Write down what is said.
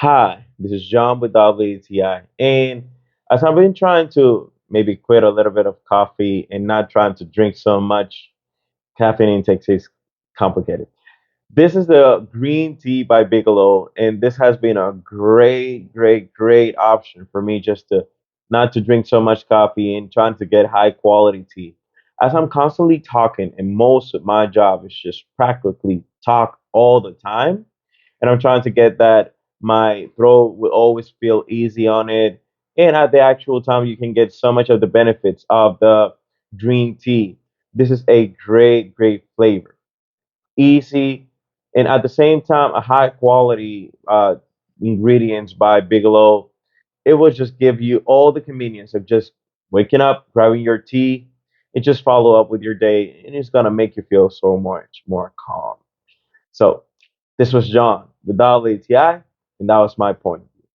Hi, this is John with WTI. And as I've been trying to maybe quit a little bit of coffee and not trying to drink so much, caffeine intake is complicated. This is the green tea by Bigelow, and this has been a great option for me just to not to drink so much coffee and trying to get high quality tea. As I'm constantly talking, and most of my job is just practically talk all the time, and I'm trying to get that my throat will always feel easy on it. And at the actual time, you can get so much of the benefits of the green tea. This is a great flavor, easy, and at the same time, a high quality ingredients by Bigelow. It will just give you all the convenience of just waking up, grabbing your tea, and just follow up with your day, and it's gonna make you feel so much more calm. So this was John with WTI, and that was my point.